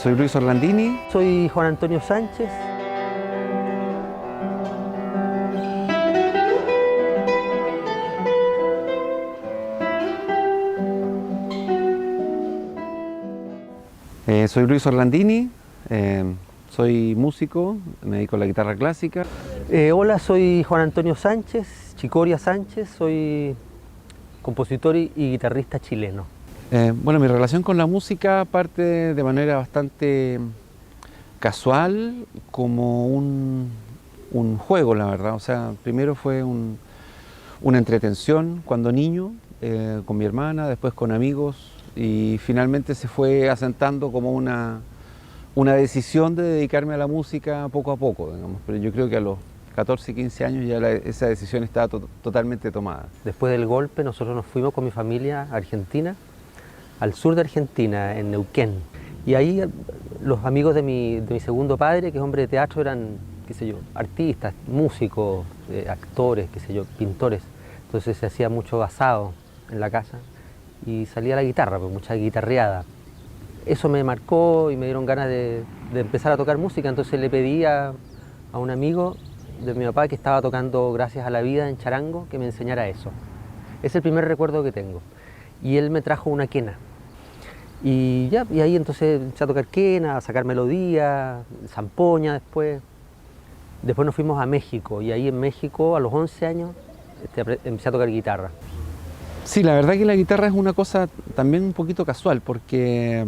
Soy Luis Orlandini. Soy Juan Antonio Sánchez. Soy Luis Orlandini, soy músico, me dedico a la guitarra clásica. Hola, soy Juan Antonio Sánchez, Chicoria Sánchez, soy compositor y guitarrista chileno. Bueno, mi relación con la música parte de manera bastante casual, como un juego, la verdad. O sea, primero fue una entretención cuando niño, con mi hermana, después con amigos, y finalmente se fue asentando como una decisión de dedicarme a la música poco a poco, digamos. Pero yo creo que a los 14, 15 años ya esa decisión estaba totalmente tomada. Después del golpe nosotros nos fuimos con mi familia a Argentina, al sur de Argentina, en Neuquén. Y ahí los amigos de mi segundo padre, que es hombre de teatro, eran, qué sé yo, artistas, músicos, actores, qué sé yo, pintores. Entonces se hacía mucho asado en la casa y salía la guitarra, pues mucha guitarreada. Eso me marcó y me dieron ganas de empezar a tocar música, entonces le pedí a un amigo de mi papá que estaba tocando Gracias a la Vida en charango que me enseñara eso. Es el primer recuerdo que tengo. Y él me trajo una quena. Y ahí entonces empecé a tocar quena, a sacar melodía, zampoña después. Después nos fuimos a México y ahí en México a los 11 años empecé a tocar guitarra. Sí, la verdad que la guitarra es una cosa también un poquito casual, porque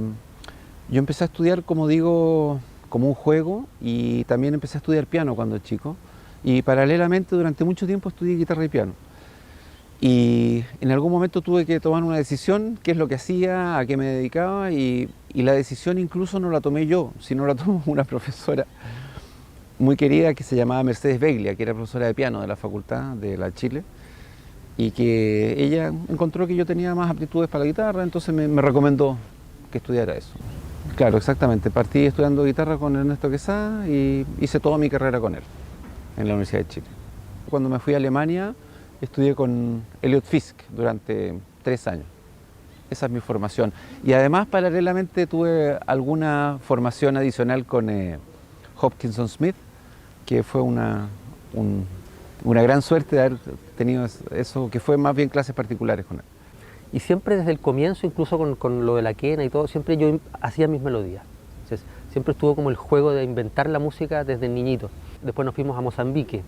yo empecé a estudiar, como digo, como un juego, y también empecé a estudiar piano cuando chico, y paralelamente durante mucho tiempo estudié guitarra y piano. Y en algún momento tuve que tomar una decisión, qué es lo que hacía, a qué me dedicaba, y la decisión incluso no la tomé yo, sino la tomó una profesora muy querida que se llamaba Mercedes Beglia, que era profesora de piano de la Facultad de la Chile, y que ella encontró que yo tenía más aptitudes para la guitarra, entonces me recomendó que estudiara eso. Claro, exactamente. Partí estudiando guitarra con Ernesto Quesada y hice toda mi carrera con él en la Universidad de Chile. Cuando me fui a Alemania estudié con Elliot Fisk durante 3 años. Esa es mi formación. Y además paralelamente tuve alguna formación adicional con Hopkinson Smith, que fue una gran suerte de haber tenido eso, que fue más bien clases particulares con él. Y siempre desde el comienzo, incluso con lo de la quena y todo, siempre yo hacía mis melodías. Entonces, siempre estuvo como el juego de inventar la música desde niñito. Después nos fuimos a Mozambique,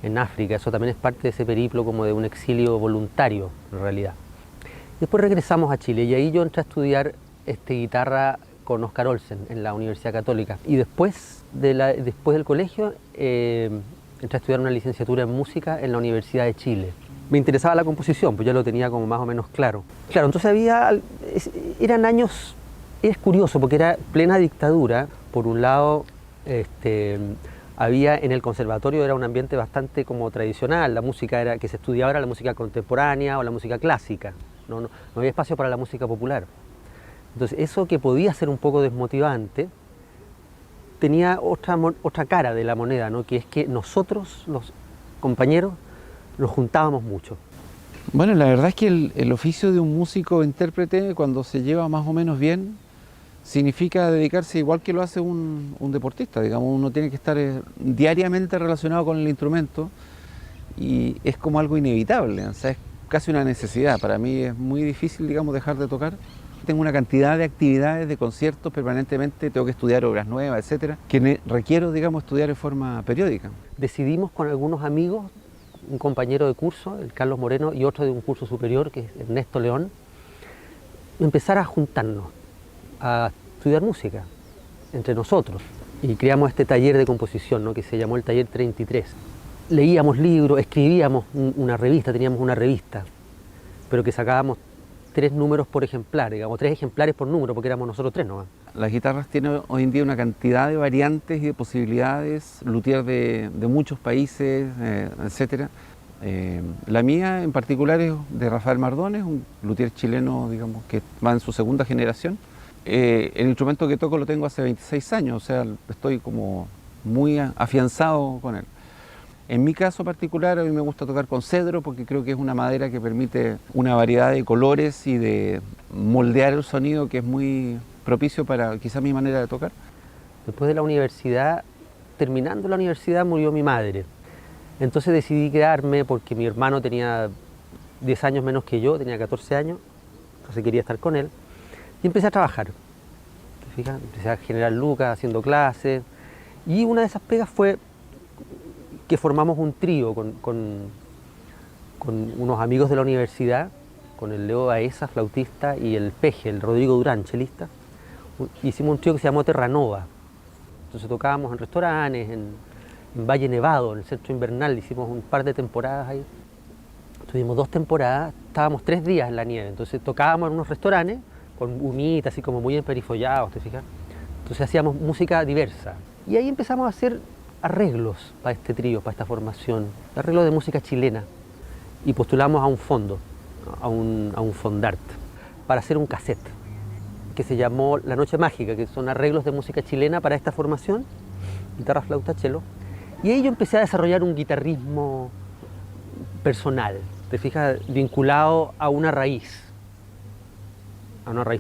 en África. Eso también es parte de ese periplo como de un exilio voluntario, en realidad. Después regresamos a Chile y ahí yo entré a estudiar guitarra con Oscar Olsen en la Universidad Católica. Y después del colegio entré a estudiar una licenciatura en música en la Universidad de Chile. Me interesaba la composición, pues ya lo tenía como más o menos claro. Claro, entonces eran años, es curioso porque era plena dictadura. Por un lado, había en el conservatorio era un ambiente bastante como tradicional, la música que se estudiaba era la música contemporánea o la música clásica, no había espacio para la música popular. Entonces eso que podía ser un poco desmotivante, tenía otra cara de la moneda, ¿no? Que es que nosotros, los compañeros, nos juntábamos mucho. Bueno, la verdad es que el oficio de un músico intérprete, cuando se lleva más o menos bien, significa dedicarse igual que lo hace un deportista. Digamos, uno tiene que estar diariamente relacionado con el instrumento y es como algo inevitable, o sea, es casi una necesidad. Para mí es muy difícil, digamos, dejar de tocar. Tengo una cantidad de actividades, de conciertos permanentemente, tengo que estudiar obras nuevas, etcétera, que requiero, digamos, estudiar en forma periódica. Decidimos con algunos amigos, un compañero de curso, el Carlos Moreno, y otro de un curso superior, que es Ernesto León, empezar a juntarnos, a estudiar música entre nosotros. Y creamos este taller de composición, ¿no? Que se llamó el Taller 33. Leíamos libros, escribíamos una revista, teníamos una revista, pero que sacábamos 3 números por ejemplar, digamos, 3 ejemplares por número, porque éramos nosotros 3 nomás. Las guitarras tienen hoy en día una cantidad de variantes y de posibilidades, luthier de muchos países, etcétera. La mía en particular es de Rafael Mardones, un luthier chileno, digamos, que va en su segunda generación. El instrumento que toco lo tengo hace 26 años, o sea, estoy como muy afianzado con él. En mi caso particular, a mí me gusta tocar con cedro porque creo que es una madera que permite una variedad de colores y de moldear el sonido que es muy propicio para quizá mi manera de tocar. Después de la universidad, terminando la universidad, murió mi madre. Entonces decidí quedarme porque mi hermano tenía 10 años menos que yo, tenía 14 años, entonces quería estar con él. Y empecé a trabajar. ¿Te fijas? Empecé a generar lucas, haciendo clases. Y una de esas pegas fue que formamos un trío con unos amigos de la universidad, con el Leo Baeza, flautista, y el Peje, el Rodrigo Durán, chelista. Hicimos un trío que se llamó Terranova. Entonces tocábamos en restaurantes, en Valle Nevado, en el centro invernal, hicimos un par de temporadas ahí. Tuvimos 2 temporadas, estábamos 3 días en la nieve, entonces tocábamos en unos restaurantes con humitas, así como muy emperifollados, ¿te fijas? Entonces hacíamos música diversa. Y ahí empezamos a hacer arreglos para este trío, para esta formación, arreglos de música chilena. Y postulamos a un fondo, a un fondart, para hacer un cassette que se llamó La Noche Mágica, que son arreglos de música chilena para esta formación, guitarra, flauta, cello. Y ahí yo empecé a desarrollar un guitarrismo personal, te fijas, vinculado a una raíz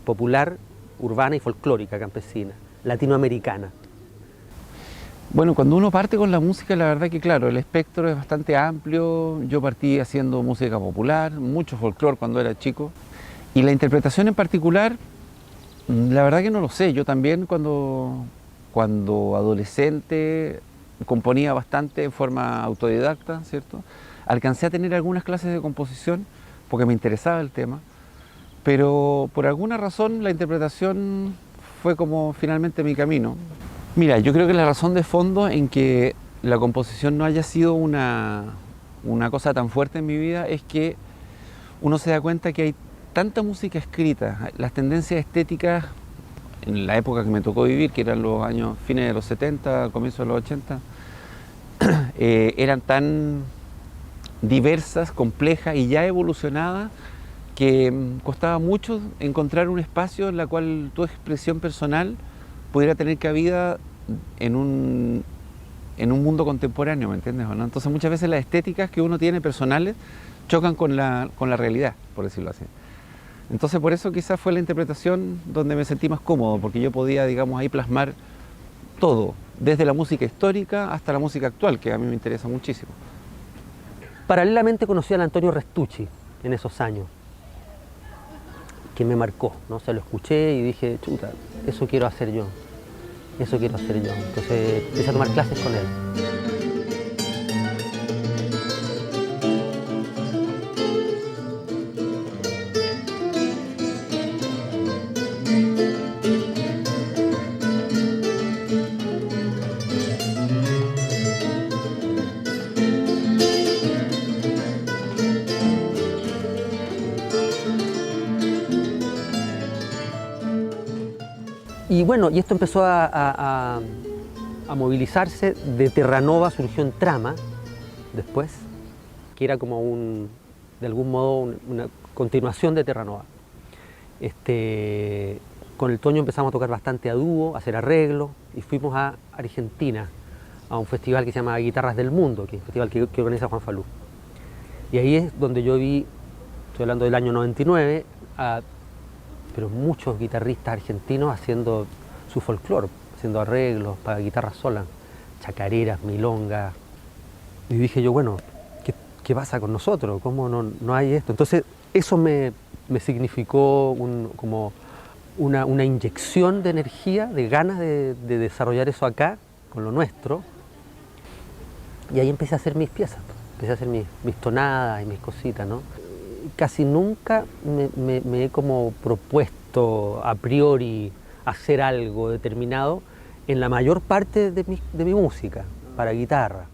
popular, urbana y folclórica, campesina, latinoamericana. Bueno, cuando uno parte con la música, la verdad que claro, el espectro es bastante amplio. Yo partí haciendo música popular, mucho folclore cuando era chico. Y la interpretación en particular, la verdad que no lo sé. Yo también cuando adolescente componía bastante en forma autodidacta, ¿cierto? Alcancé a tener algunas clases de composición porque me interesaba el tema, pero por alguna razón la interpretación fue como finalmente mi camino. Mira, yo creo que la razón de fondo en que la composición no haya sido una cosa tan fuerte en mi vida es que uno se da cuenta que hay tanta música escrita, las tendencias estéticas en la época que me tocó vivir, que eran los años fines de los 70, comienzos de los 80, eran tan diversas, complejas y ya evolucionadas que costaba mucho encontrar un espacio en el cual tu expresión personal pudiera tener cabida en un mundo contemporáneo, ¿me entiendes o no? Entonces muchas veces las estéticas que uno tiene personales chocan con la realidad, por decirlo así. Entonces por eso quizás fue la interpretación donde me sentí más cómodo, porque yo podía, digamos, ahí plasmar todo, desde la música histórica hasta la música actual, que a mí me interesa muchísimo. Paralelamente conocí al Antonio Restucci en esos años, que me marcó, ¿no? O sea, lo escuché y dije, chuta, eso quiero hacer yo, eso quiero hacer yo. Entonces empecé a tomar clases con él. Y bueno, y esto empezó a movilizarse. De Terranova surgió en Trama, después, que era como de algún modo una continuación de Terranova. Con el Toño empezamos a tocar bastante a dúo, a hacer arreglos, y fuimos a Argentina, a un festival que se llama Guitarras del Mundo, que es un festival que organiza Juan Falú. Y ahí es donde yo vi, estoy hablando del año 99, pero muchos guitarristas argentinos haciendo su folclore, haciendo arreglos para guitarras solas, chacareras, milongas. Y dije yo, bueno, ¿qué pasa con nosotros? ¿Cómo no hay esto? Entonces eso me significó como una inyección de energía, de ganas de desarrollar eso acá, con lo nuestro. Y ahí empecé a hacer mis piezas, empecé a hacer mis tonadas y mis cositas, ¿no? Casi nunca me he como propuesto a priori hacer algo determinado en la mayor parte de mi música, para guitarra.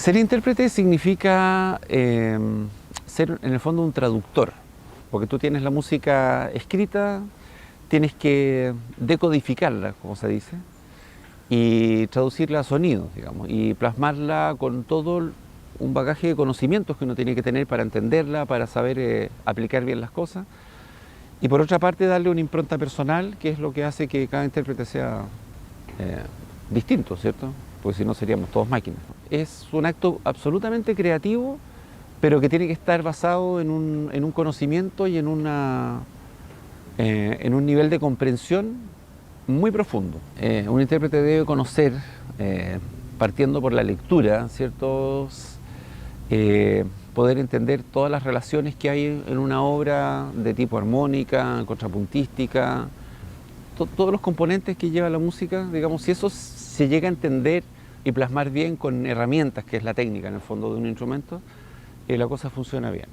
Ser intérprete significa ser en el fondo un traductor, porque tú tienes la música escrita, tienes que decodificarla, como se dice, y traducirla a sonidos, digamos, y plasmarla con todo un bagaje de conocimientos que uno tiene que tener para entenderla, para saber aplicar bien las cosas. Y por otra parte darle una impronta personal, que es lo que hace que cada intérprete sea distinto, ¿cierto? Porque si no seríamos todos máquinas. Es un acto absolutamente creativo, pero que tiene que estar basado en un conocimiento y en un nivel de comprensión muy profundo. Un intérprete debe conocer, partiendo por la lectura, ¿ciertos? Poder entender todas las relaciones que hay en una obra de tipo armónica, contrapuntística, todos los componentes que lleva la música, digamos, si eso se llega a entender y plasmar bien con herramientas, que es la técnica en el fondo de un instrumento, la cosa funciona bien.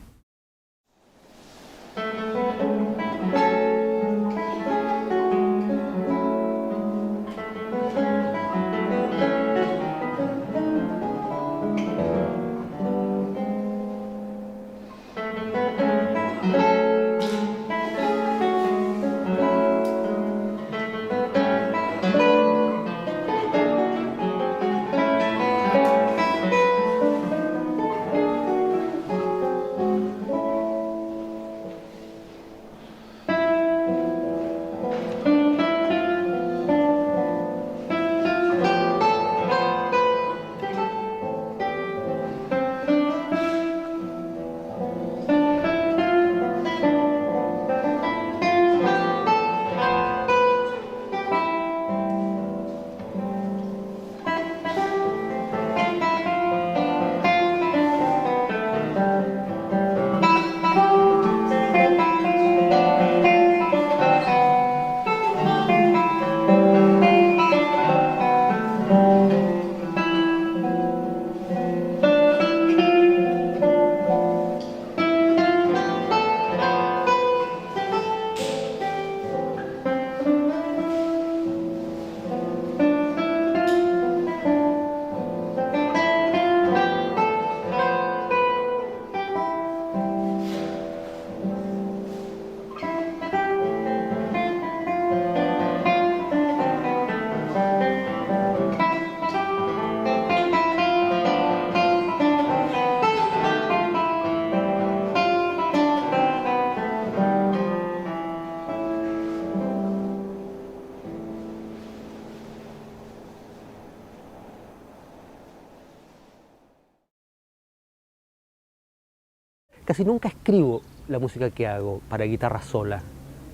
Casi nunca escribo la música que hago para guitarra sola.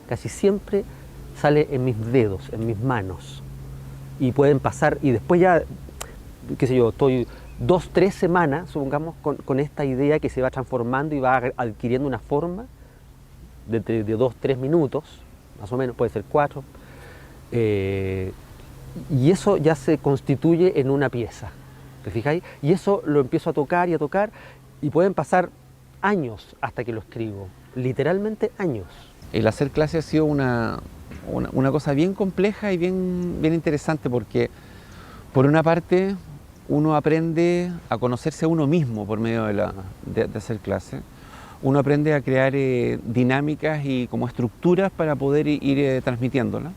Casi siempre sale en mis dedos, en mis manos. Y pueden pasar, y después ya, qué sé yo, estoy 2, 3 semanas, supongamos, con esta idea que se va transformando y va adquiriendo una forma de 2, 3 minutos, más o menos, puede ser 4. Y eso ya se constituye en una pieza, ¿te fijáis? Y eso lo empiezo a tocar, y pueden pasar años hasta que lo escribo, literalmente años. El hacer clase ha sido una cosa bien compleja y bien interesante, porque por una parte uno aprende a conocerse a uno mismo por medio de hacer clase. Uno aprende a crear dinámicas y como estructuras para poder ir transmitiéndolas.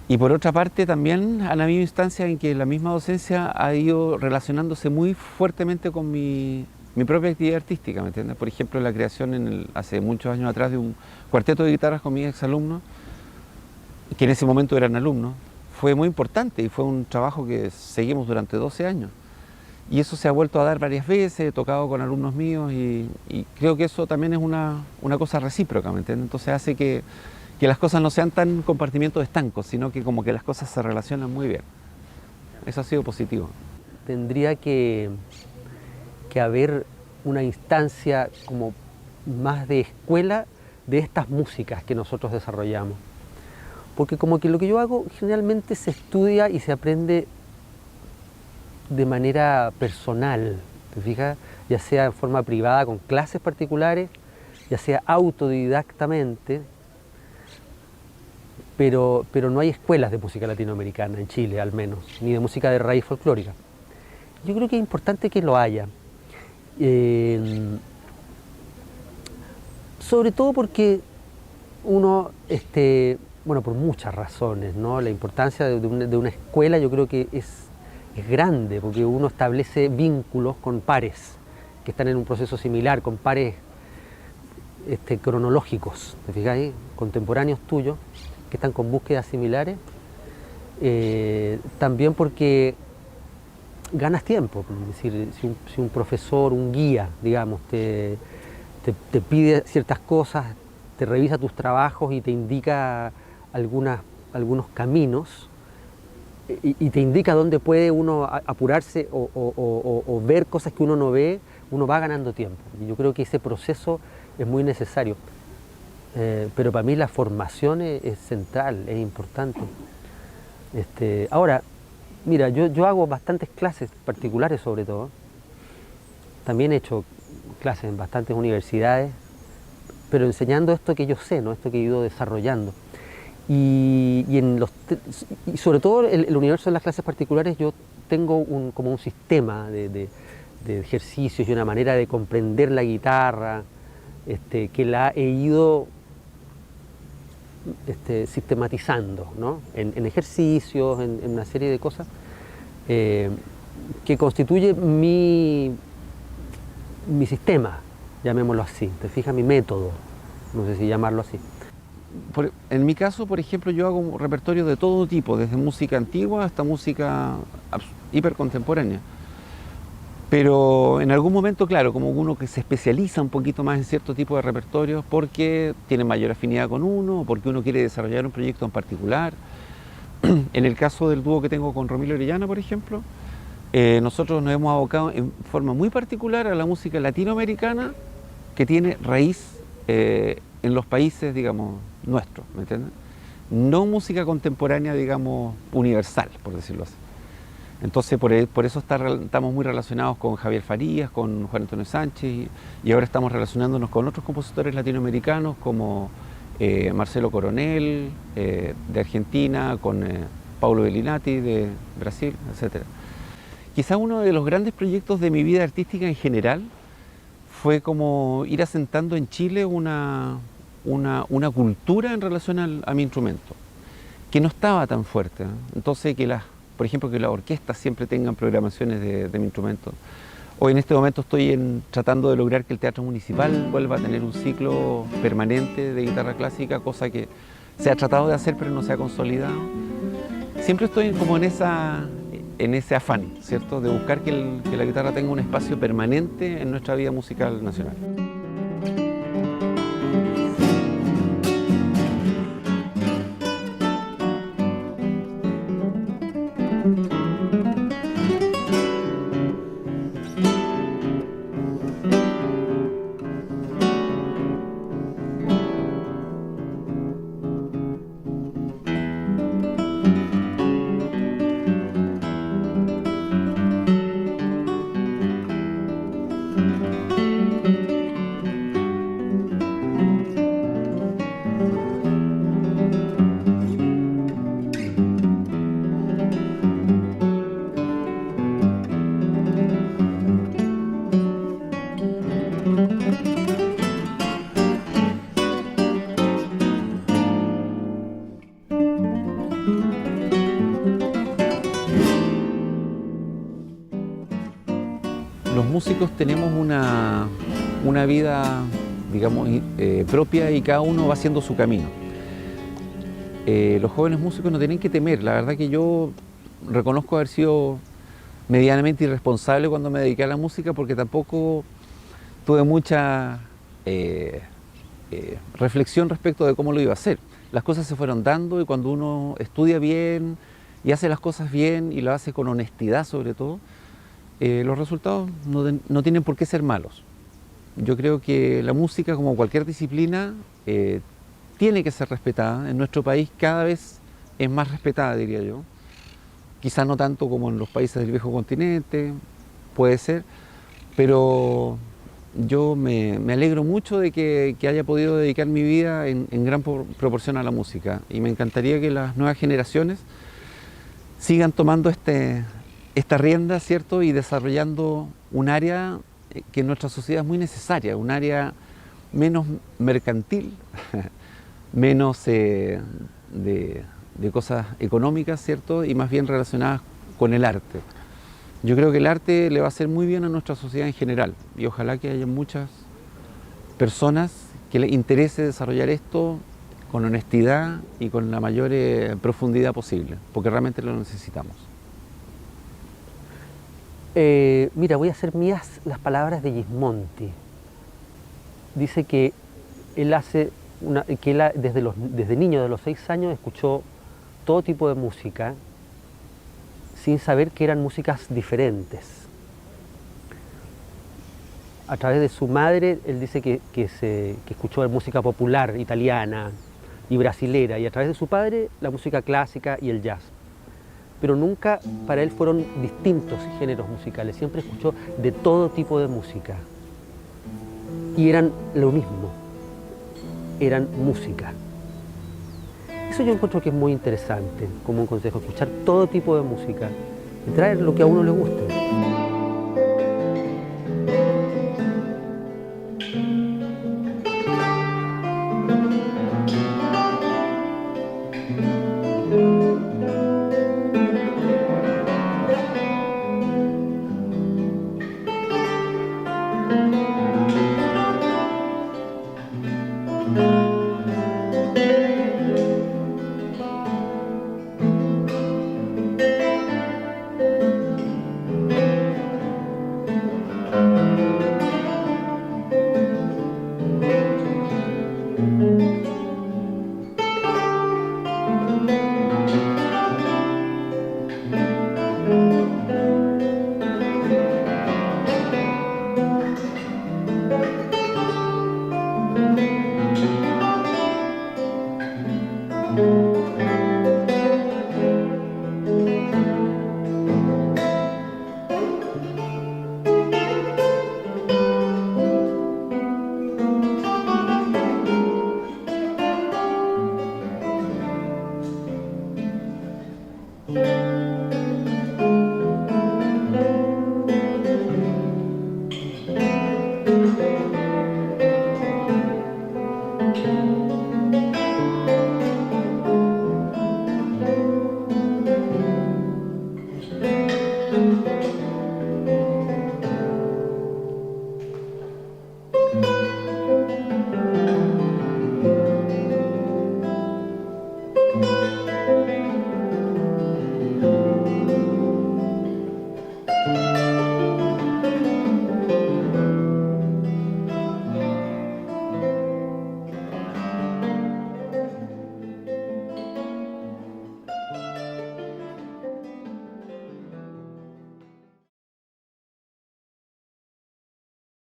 Y por otra parte también han habido instancias en que la misma docencia ha ido relacionándose muy fuertemente con mi propia actividad artística, ¿me entiendes? Por ejemplo, la creación hace muchos años atrás de un cuarteto de guitarras con mis exalumnos, que en ese momento eran alumnos, fue muy importante y fue un trabajo que seguimos durante 12 años. Y eso se ha vuelto a dar varias veces, he tocado con alumnos míos y creo que eso también es una cosa recíproca, ¿me entiendes? Entonces hace que las cosas no sean tan compartimientos estancos, sino que como que las cosas se relacionan muy bien. Eso ha sido positivo. Tendría que haber una instancia como más de escuela de estas músicas que nosotros desarrollamos. Porque como que lo que yo hago generalmente se estudia y se aprende de manera personal, ¿te fijas? Ya sea en forma privada con clases particulares, ya sea autodidactamente, pero no hay escuelas de música latinoamericana en Chile al menos, ni de música de raíz folclórica. Yo creo que es importante que lo haya. Sobre todo porque uno, bueno, por muchas razones, ¿no? La importancia de una escuela yo creo que es grande, porque uno establece vínculos con pares que están en un proceso similar, con pares cronológicos, ¿te fijáis? Contemporáneos tuyos, que están con búsquedas similares. También porque ganas tiempo, es decir, si un profesor, un guía, digamos, te pide ciertas cosas, te revisa tus trabajos y te indica algunos caminos y te indica dónde puede uno apurarse o ver cosas que uno no ve, uno va ganando tiempo. Y yo creo que ese proceso es muy necesario. Pero para mí la formación es central, es importante. Ahora, mira, yo hago bastantes clases particulares sobre todo. También he hecho clases en bastantes universidades, pero enseñando esto que yo sé, ¿no? Esto que he ido desarrollando. Y sobre todo en el universo de las clases particulares yo tengo como un sistema de ejercicios y una manera de comprender la guitarra que la he ido sistematizando, ¿no? En ejercicios, en una serie de cosas que constituye mi sistema, llamémoslo así, te fijas, mi método, no sé si llamarlo así. En mi caso, por ejemplo, yo hago un repertorio de todo tipo, desde música antigua hasta música hipercontemporánea. Pero en algún momento, claro, como uno que se especializa un poquito más en cierto tipo de repertorios porque tiene mayor afinidad con uno, o porque uno quiere desarrollar un proyecto en particular. En el caso del dúo que tengo con Romilio Orellana, por ejemplo, nosotros nos hemos abocado en forma muy particular a la música latinoamericana que tiene raíz en los países, digamos, nuestros, ¿me entiendes? No música contemporánea, digamos, universal, por decirlo así. Entonces, por eso estamos muy relacionados con Javier Farías, con Juan Antonio Sánchez, y ahora estamos relacionándonos con otros compositores latinoamericanos como Marcelo Coronel, de Argentina, con Paulo Bellinati, de Brasil, etc. Quizá uno de los grandes proyectos de mi vida artística en general fue como ir asentando en Chile una cultura en relación a mi instrumento, que no estaba tan fuerte, ¿eh? Entonces, por ejemplo, que las orquestas siempre tengan programaciones de mi instrumento. Hoy en este momento estoy tratando de lograr que el Teatro Municipal vuelva a tener un ciclo permanente de guitarra clásica, cosa que se ha tratado de hacer pero no se ha consolidado. Siempre estoy como en ese afán, ¿cierto?, de buscar que la guitarra tenga un espacio permanente en nuestra vida musical nacional. Los músicos tenemos una vida, digamos, propia y cada uno va haciendo su camino. Los jóvenes músicos no tienen que temer. La verdad que yo reconozco haber sido medianamente irresponsable cuando me dediqué a la música porque tampoco tuve mucha reflexión respecto de cómo lo iba a hacer. Las cosas se fueron dando y cuando uno estudia bien y hace las cosas bien y lo hace con honestidad sobre todo, los resultados no tienen por qué ser malos. Yo creo que la música, como cualquier disciplina, tiene que ser respetada. En nuestro país cada vez es más respetada, diría yo. Quizás no tanto como en los países del viejo continente, puede ser, pero yo me alegro mucho de que haya podido dedicar mi vida en gran proporción a la música y me encantaría que las nuevas generaciones sigan tomando esta rienda, ¿cierto? Y desarrollando un área que en nuestra sociedad es muy necesaria, un área menos mercantil, menos de cosas económicas, ¿cierto? Y más bien relacionadas con el arte. Yo creo que el arte le va a hacer muy bien a nuestra sociedad en general y ojalá que haya muchas personas que les interese desarrollar esto con honestidad y con la mayor profundidad posible, porque realmente lo necesitamos. Mira, voy a hacer mías las palabras de Gismonti. Dice que él desde niño, de los 6 años, escuchó todo tipo de música sin saber que eran músicas diferentes. A través de su madre, él dice que escuchó música popular italiana y brasilera, y a través de su padre la música clásica y el jazz. Pero nunca para él fueron distintos géneros musicales, siempre escuchó de todo tipo de música. Y eran lo mismo, eran música. Eso yo encuentro que es muy interesante, como un consejo, escuchar todo tipo de música y traer lo que a uno le guste.